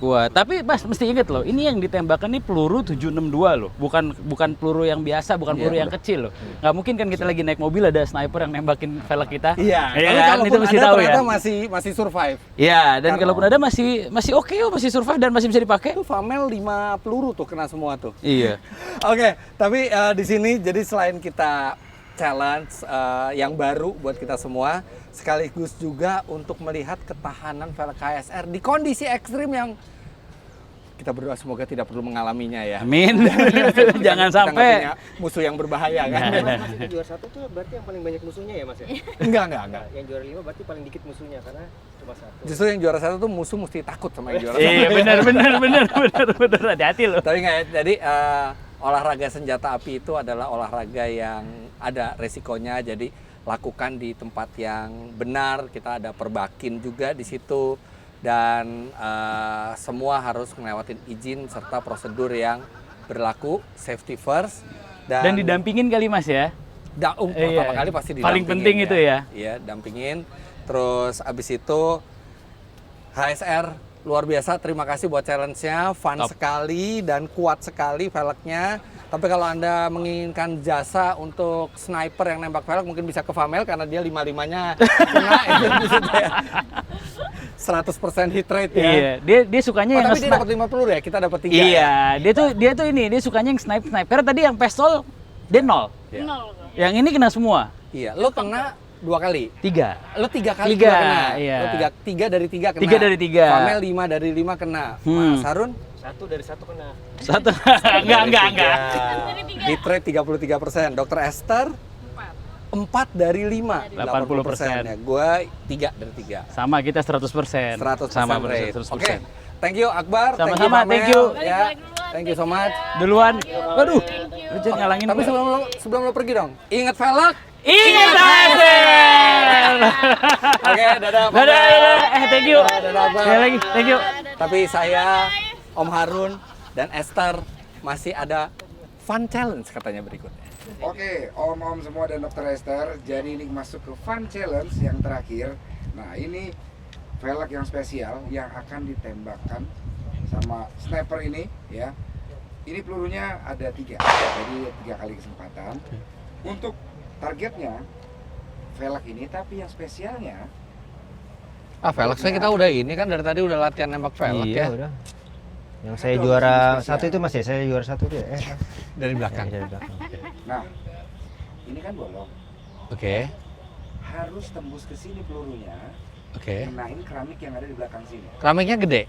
B: kuat. Tapi Mas mesti inget loh, ini yang ditembakkan nih peluru 762 loh. Bukan peluru yang biasa, bukan peluru yang kecil loh. Nggak mungkin kan kita lagi naik mobil ada sniper yang nembakin velg kita.
A: Iya,
B: Ya
A: tapi
B: kan?
A: kalaupun
B: Itu mesti
A: ada
B: tahu ya.
A: ternyata masih survive.
B: Iya, dan kalaupun ada masih oke kok, masih survive dan masih bisa dipakai.
A: Itu Famel 5 peluru tuh kena semua tuh.
B: Iya.
A: Oke, tapi di sini jadi selain kita challenge yang baru buat kita semua, sekaligus juga untuk melihat ketahanan velg KSR di kondisi ekstrim yang kita berdoa semoga tidak perlu mengalaminya ya.
B: Amin. Jangan
A: Kita nggak
B: sampai.
A: punya musuh yang berbahaya kan.
C: Mas juara 1 tuh berarti yang paling banyak musuhnya ya Mas ya?
A: Enggak.
C: Yang juara 5 berarti paling dikit musuhnya karena cuma 1.
A: Justru yang juara 1 tuh musuh mesti takut sama yang juara 1.
B: Iya, benar. Hati-hati loh.
A: Tapi nggak ya, jadi olahraga senjata api itu adalah olahraga yang ada resikonya, jadi lakukan di tempat yang benar, kita ada perbakin juga di situ, dan semua harus ngelewatin izin serta prosedur yang berlaku, safety first.
B: Dan didampingin kali Mas ya.
A: Pertama kali pasti didampingin.
B: Paling penting itu ya.
A: Iya, dampingin. Terus abis itu HSR luar biasa, terima kasih buat challenge-nya, fun sekali dan kuat sekali velgnya. Tapi kalau Anda menginginkan jasa untuk sniper yang nembak velg, mungkin bisa ke Famel karena dia 5-5-nya kena itu di situ ya. 100% hit rate ya.
B: Iya, dia sukanya yang
A: Tapi dia dapat 5 peluru ya, kita dapat 3
B: Iya,
A: ya.
B: dia sukanya yang sniper. Tadi yang pistol dia 0.
A: Iya.
B: Yang ini kena semua.
A: Iya, lo kena 2 kali.
B: 3.
A: Lo 3 kali
B: Tiga,
A: kena.
B: iya.
A: Lo 3 dari 3 kena.
B: 3 dari 3.
A: Famel 5 dari 5 kena. Mas Harun
C: 1 dari 1 kena.
B: 1. Enggak.
A: hit rate 33%. Dr. Esther 4 dari 5, 80%. Ya, gua 3 dari 3.
B: Sama kita 100%.
A: 100%
B: Sama
A: rate.
B: 100%.
A: Oke. Thank you Akbar,
B: Sama-sama,
A: Famel.
B: thank you.
A: Ya. Thank you so much.
B: Duluan. Waduh. Lu jangan ngalangin
A: Tapi
B: gua.
A: sebelum lo pergi dong, ingat velg.
B: Ingat hasil.
A: Oke, dadah. Famel.
B: Dadah. Thank you.
A: Dadah, Akbar.
B: Sekali lagi, thank you.
A: Tapi saya, Om Harun, dan Esther masih ada fun challenge katanya berikutnya.
F: Oke, Om semua dan Dr. Esther. Jadi ini masuk ke fun challenge yang terakhir. Nah, ini velg yang spesial yang akan ditembakkan sama sniper ini ya. Ini pelurunya ada 3, jadi 3 kali kesempatan. Untuk targetnya velg ini, tapi yang spesialnya
A: Velg saya kita udah ini kan dari tadi udah latihan nembak velg ya.
C: Udah. Yang saya juara 1 itu Mas ya, saya juara 1 tuh ya.
A: Dari belakang.
C: Dari belakang.
F: Nah, ini kan bolong.
A: Oke.
F: Harus tembus ke sini pelurunya.
A: Oke.
F: Kenain keramik yang ada di belakang sini.
A: Keramiknya gede.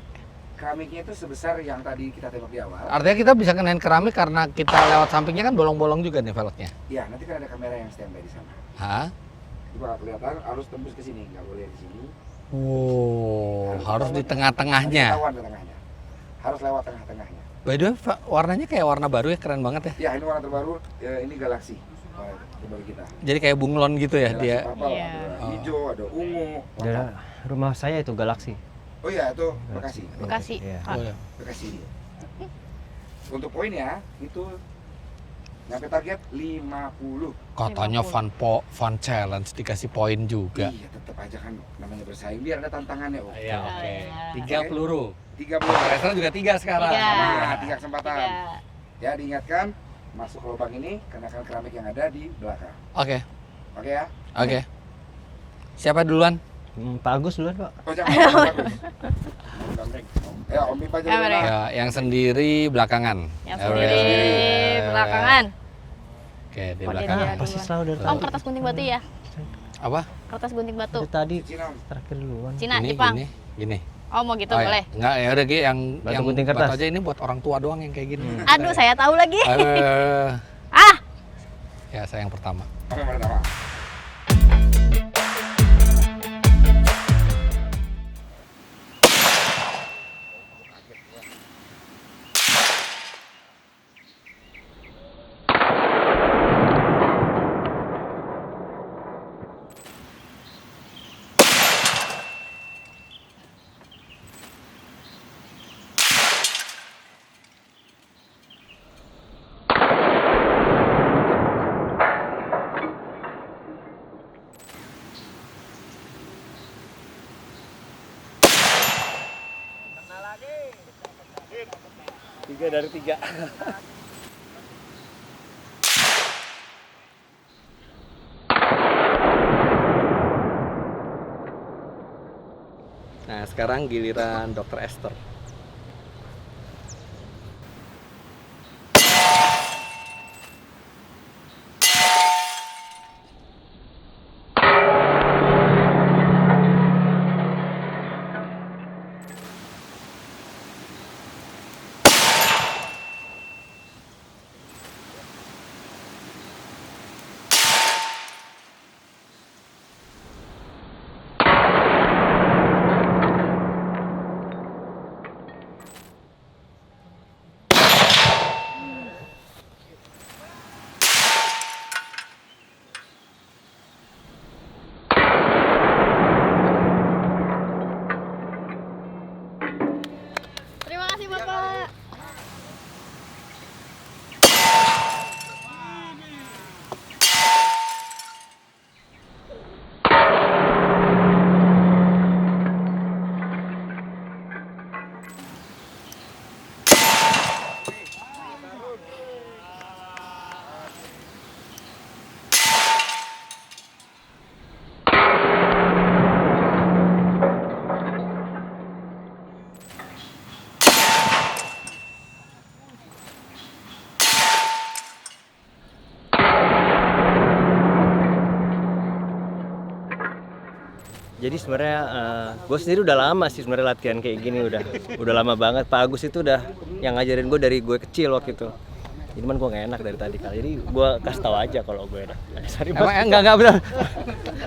F: Keramiknya itu sebesar yang tadi kita tembak di awal.
A: Artinya kita bisa kenain keramik karena kita lewat sampingnya kan bolong-bolong juga nih velgnya.
F: Iya, nanti kan ada kamera yang standby di sana.
A: Hah?
F: Itu bakal kelihatan, harus tembus ke sini, nggak boleh di sini.
A: Wow, harus di
F: Harus
A: tengah-tengahnya.
F: ketahuan ke tengahnya. Harus lewat tengah-tengahnya.
A: By the way, warnanya kayak warna baru ya, keren banget ya.
F: Ya, ini warna terbaru, ini Galaxy. Terbaru kita.
A: Jadi kayak bunglon gitu ya
F: Galaxy
A: dia.
F: purple,
D: Iya.
F: ada hijau, ada ungu.
C: Daerah rumah saya itu Galaxy.
F: Oh iya, itu Bekasi.
D: Bekasi.
C: Iya.
A: Oh, ya.
F: Bekasi. Untuk poinnya itu nyampe target 50.
A: Katanya fun challenge dikasih poin juga.
F: Iya, tetap aja kan namanya bersaing biar ada tantangannya. Oh.
A: Iya, oke.
F: Tiga
A: 3 peluru.
F: 30.
A: Tracer juga 3 sekarang.
D: Tiga.
F: Nah, 3 kesempatan. Ya, diingatkan masuk ke lubang ini kenakan keramik yang ada di belakang.
A: Oke.
F: Oke ya?
A: Oke. Siapa duluan?
C: Pak Agus duluan, Pak.
F: Oh, jangan. Ya, Om Pipa aja
D: Ya,
F: dulu.
D: Bang.
A: Ya, yang sendiri belakangan.
D: Yang
A: Ya,
D: sendiri belakangan.
A: Oke, di
D: Oh, dia
A: belakang.
D: duluan.
C: Pasti selalu dari
D: Om, kertas gunting batu ya?
A: Apa?
D: Kertas gunting batu.
C: Dari tadi
F: Cina, Om.
C: terakhir duluan.
D: Cina,
A: Gini,
D: Jepang.
A: gini.
D: Oh, mau gitu
A: Oh, ya.
D: boleh.
A: Enggak, ya udah Gi, yang
C: Batu
A: yang
C: gunting
A: batu
C: kertas.
A: aja ini buat orang tua doang yang kayak gini.
D: Aduh, saya tahu lagi.
A: Ah. Ya, saya yang pertama.
F: Apa yang pertama?
C: Tiga dari tiga.
A: Nah, sekarang giliran Dokter Esther.
D: Terima kasih, Bapak.
C: Jadi sebenarnya gue sendiri udah lama sih sebenarnya latihan kayak gini udah lama banget. Pak Agus itu udah yang ngajarin gue dari gue kecil waktu itu. Jadi cuman gue nggak enak dari tadi kali. Jadi gue kasih tahu aja kalau gue enak. Sorry, Bos.
A: Enggak benar.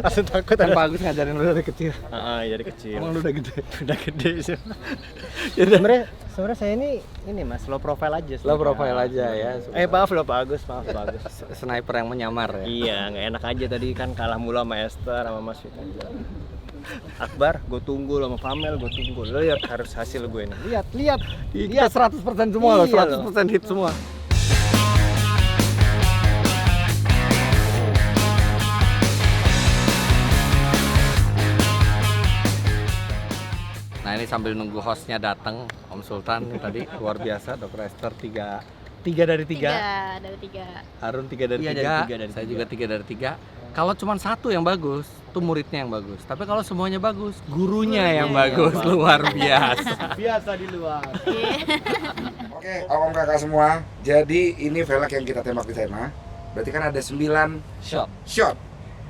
C: Langsung takut
A: Kan Pak Agus ngajarin lu dari kecil.
C: Dari kecil.
A: Emang lu udah gede.
C: Udah gede sih. Sebenarnya saya ini Mas low profile aja.
A: Lo profile aja ya.
C: Maaf loh Pak Agus, maaf Pak Agus.
A: Sniper yang menyamar ya.
C: Iya, nggak enak aja tadi kan kalah mulu sama Esther sama Mas Fit aja. Akbar, gue tunggu lo sama Famel, gue tunggu. Lo lihat harus hasil gue nih. Lihat.
A: Kita 100% semua loh,
C: Iya
A: 100% hit semua. Nah, ini sambil nunggu hostnya datang, Om Sultan tadi luar biasa, Dokter Esther tiga dari tiga.
D: 3 dari 3.
A: Harun 3 dari
C: Iya,
A: 3,
C: dari tiga, dari
A: saya
C: tiga.
A: juga 3 dari 3. Kalau cuma satu yang bagus, tuh muridnya yang bagus. Tapi kalau semuanya bagus, gurunya yang bagus, luar biasa.
C: Biasa di luar.
F: Oke, om kakak semua. Jadi ini velg yang kita tembak di sana. Berarti kan ada 9
A: Shot.
F: shot.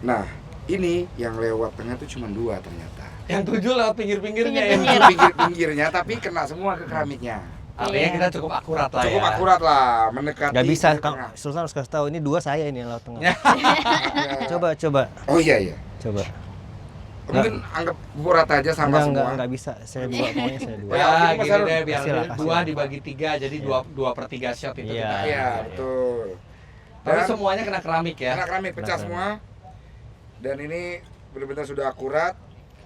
F: Nah, ini yang lewat tengah tuh cuma 2 ternyata.
A: Yang 7 lewat pinggir-pinggirnya ya.
F: Itu pinggir-pinggirnya tapi kena semua ke keramiknya.
A: Artinya kita cukup akurat lah
F: Cukup
A: ya.
F: akurat lah, mendekati.
C: Gak bisa,
F: ke tengah.
C: Sultan harus kasih tahu ini 2 saya ini yang laut tengah.
F: Ya.
C: Coba.
F: Oh iya.
C: Coba.
F: Mungkin anggap pukul rata aja sama semua.
C: Enggak bisa. Saya 2, pokoknya saya 2.
F: Oh, ya,
A: Ya,
F: mungkin
A: gini
F: Mas Harun.
A: deh, biar
C: Kasih lah,
A: 2 dibagi 3, jadi 2/3 shot itu
C: Iya.
A: kita.
F: Iya, betul.
A: Tapi
F: Dan
A: semuanya kena keramik ya.
F: kena keramik pecah
C: Kena
F: semua. Dan ini benar-benar sudah akurat.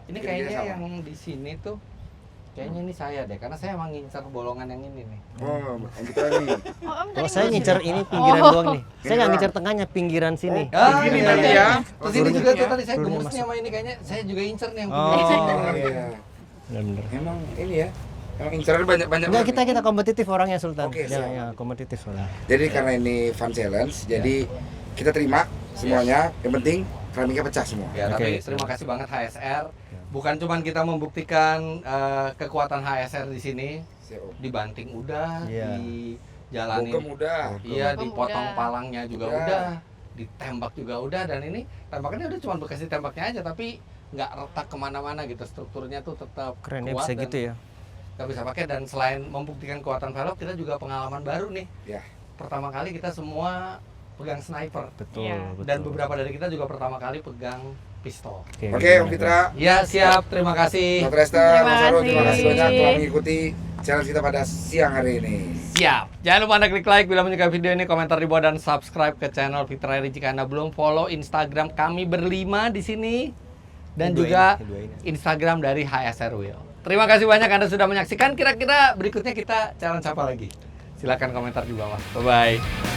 A: Ini
F: Kira-kira
A: kayaknya
F: sama.
A: yang di sini tuh kayaknya ini saya deh, karena saya emang ngincar bolongan yang ini nih.
F: Oh, yang kita nih.
C: Kalau saya ngincer ini pinggiran doang nih. Saya nggak ngincer tengahnya, pinggiran sini.
F: Ini nanti ya.
A: Terus ini juga tuh tadi saya
C: Pelurnya
A: gemes nih
C: masuk.
A: sama ini kayaknya saya juga incer nih yang
C: Oh.
A: pinggir sini.
F: Iya.
C: Benar-benar.
F: Emang ini ya. Emang inceran banyak-banyak.
C: Enggak, kita kompetitif orangnya Sultan.
F: Oke,
C: Ya,
F: siap.
C: ya, kompetitif orang.
F: Jadi karena ini fun challenge, jadi kita terima semuanya. Yang penting keramiknya pecah semua.
A: Ya, tapi terima kasih banget HSR. Bukan cuman kita membuktikan kekuatan HSR di sini, dibanting udah, dijalanin,
F: Bokem udah.
A: iya,
D: Bokem
A: dipotong
D: udah.
A: palangnya juga udah, ditembak juga udah, dan ini tembakannya udah cuma bekas ditembaknya aja, tapi nggak retak kemana-mana gitu, strukturnya tuh tetap
C: Keren ya
A: kuat
C: bisa
A: dan
C: gitu ya.
A: kita bisa pakai. Dan selain membuktikan kekuatan velg, kita juga pengalaman baru nih.
F: Ya.
A: Pertama kali kita semua pegang sniper.
C: Betul,
D: Iya.
C: betul.
A: Dan beberapa dari kita juga pertama kali pegang pistol.
F: Oke, Om Fitra,
A: Ya, siap. Terima kasih.
F: Dr. Esther,
D: Terima
F: Mas Arul, terima kasih
D: kasih.
F: banyak telah mengikuti challenge kita pada siang hari ini.
A: Siap. Jangan lupa Anda klik like bila menyukai video ini, komentar di bawah, dan subscribe ke channel Fitra Eri jika Anda belum. Follow Instagram kami berlima di sini dan juga Instagram dari HSR Wheel. Terima kasih banyak Anda sudah menyaksikan. Kira-kira berikutnya kita challenge apa lagi? Silakan komentar di bawah. Bye bye.